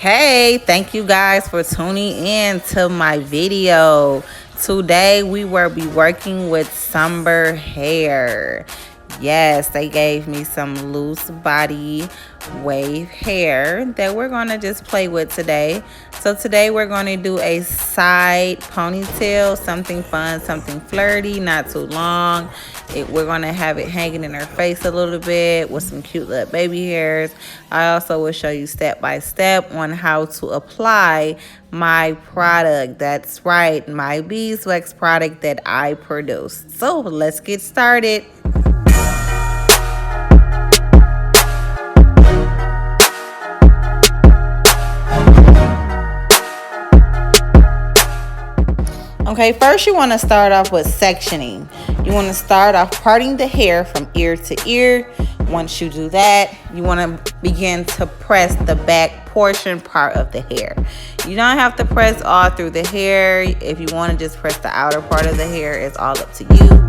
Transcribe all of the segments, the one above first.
Hey, thank you guys for tuning in to my video. Today we will be working with SUNBER hair. Yes, they gave me some loose body wave hair that we're going to just play with today. So today we're going to do a side ponytail, something fun, something flirty, not too long. We're going to have it hanging in her face a little bit with some cute little baby hairs. I also will show you step by step on how to apply my product. That's right, my BeezWax product that I produce. So let's get started. Okay, first you want to start off with sectioning. You want to start off parting the hair from ear to ear. Once you do that, you want to begin to press the back portion part of the hair. You don't have to press all through the hair. If you want to just press the outer part of the hair, it's all up to you.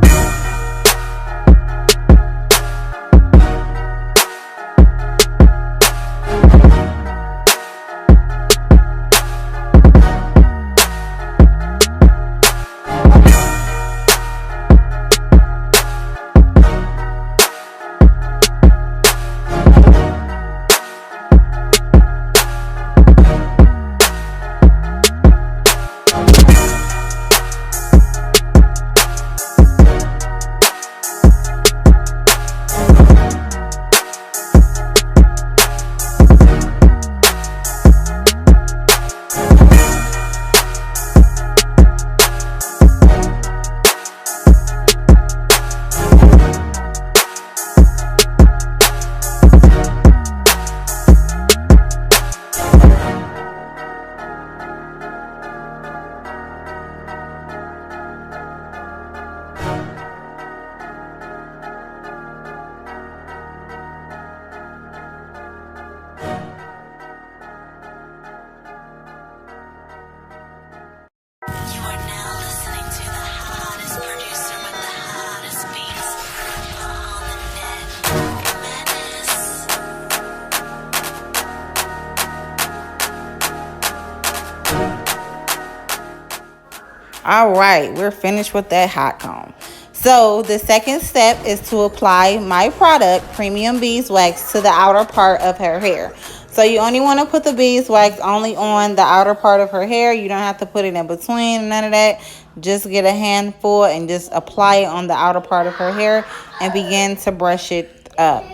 All right, we're finished with that hot comb. So the second step is to apply my product, Premium BeezWax, to the outer part of her hair. So you only want to put the BeezWax only on the outer part of her hair. You don't have to put it in between, none of that. Just get a handful and just apply it on the outer part of her hair and begin to brush it up.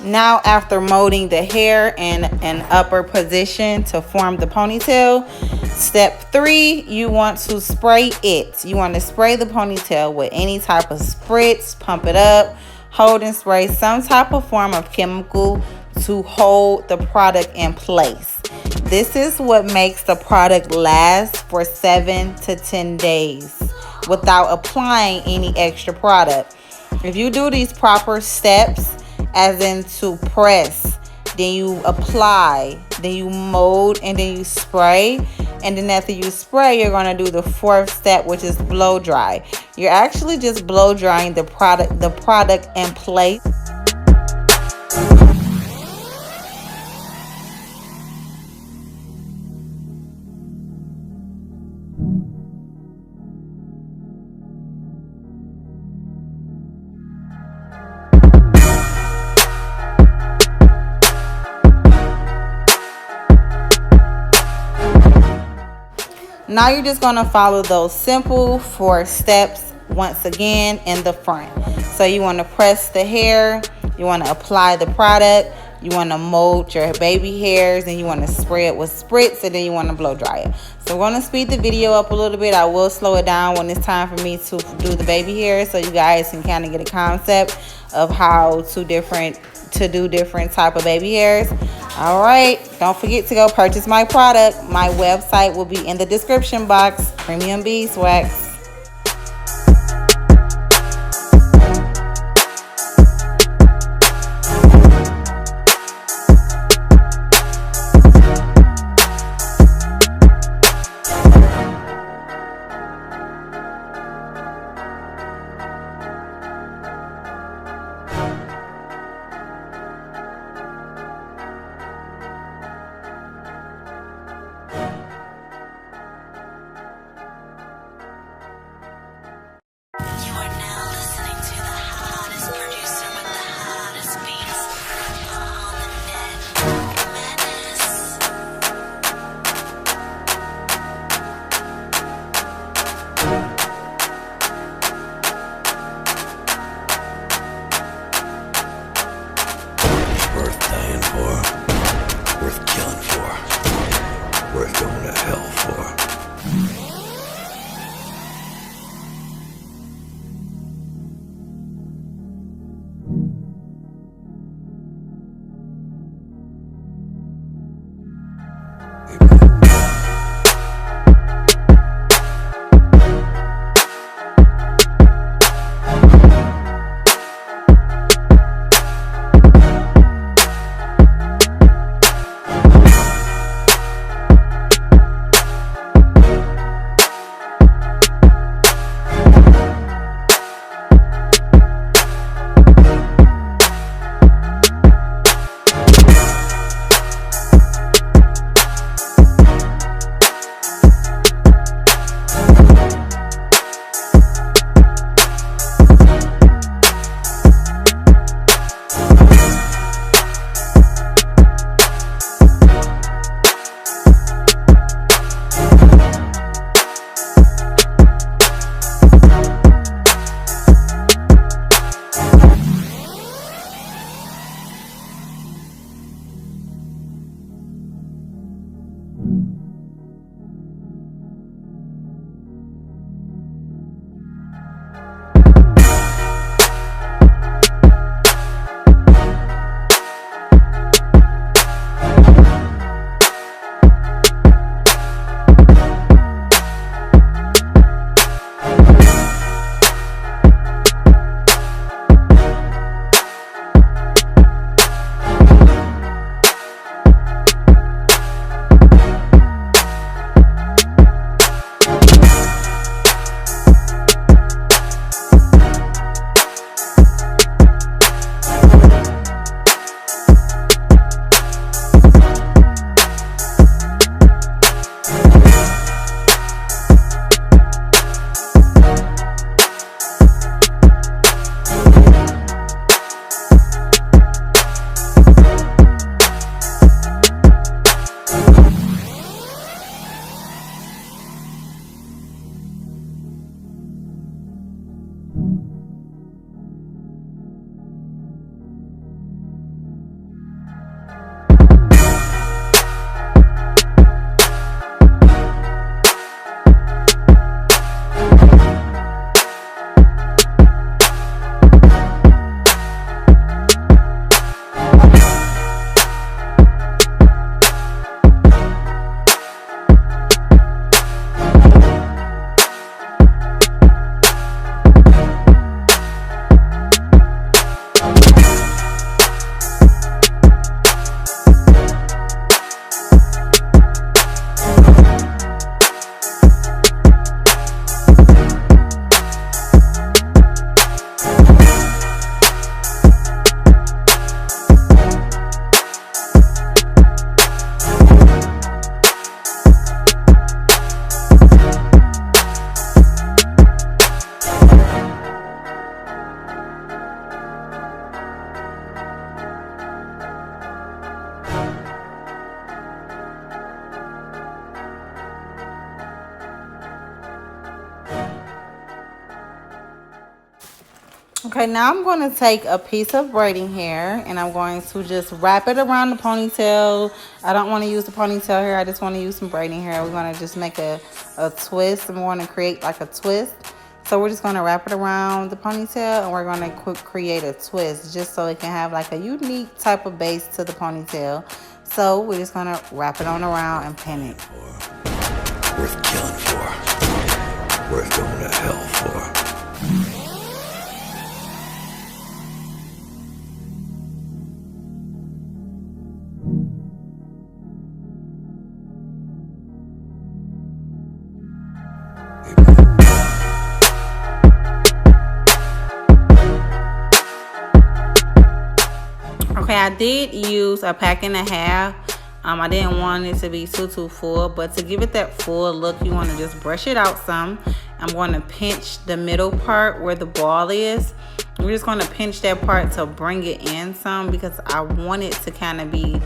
Now, after molding the hair in an upper position to form the ponytail, step 3, you want to spray it. You want to spray the ponytail with any type of spritz, pump it up, hold and spray some type of form of chemical to hold the product in place. This is what makes the product last for 7 to 10 days without applying any extra product. If you do these proper steps, as in to press, then you apply, then you mold, and then you spray, and then after you spray, you're going to do the 4th step, which is blow dry. You're actually just blow drying the product in place. Now you're just going to follow those simple 4 steps once again in the front. So you want to press the hair, you want to apply the product, you want to mold your baby hairs, and you want to spray it with spritz, and then you want to blow dry it. So I'm going to speed the video up a little bit. I will slow it down when it's time for me to do the baby hair, so you guys can kind of get a concept of how to do different type of baby hairs. All right, don't forget to go purchase my product. My website will be in the description box. Premium BeezWax. Okay, now I'm going to take a piece of braiding hair and I'm going to just wrap it around the ponytail. I don't want to use the ponytail hair. I just want to use some braiding hair. We're going to just make a twist, and we want to create like a twist. So we're just going to wrap it around the ponytail, and we're going to create a twist just so it can have like a unique type of base to the ponytail. So we're just going to wrap it on around and pin it. Worth killing for. Worth going to hell for. Okay, I did use a pack and a half. I didn't want it to be too full, but to give it that full look, you want to just brush it out some. I'm going to pinch the middle part where the ball is. We're just going to pinch that part to bring it in some, because I want it to kind of be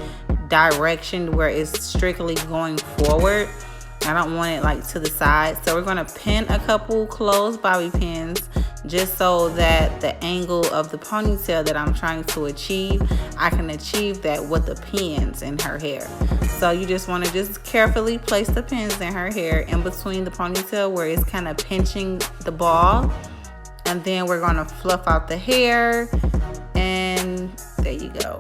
direction where it's strictly going forward. I don't want it like to the side. So we're going to pin a couple closed bobby pins just so that the angle of the ponytail that I'm trying to achieve, I can achieve that with the pins in her hair. So you just want to just carefully place the pins in her hair in between the ponytail where it's kind of pinching the ball. And then we're going to fluff out the hair, and there you go.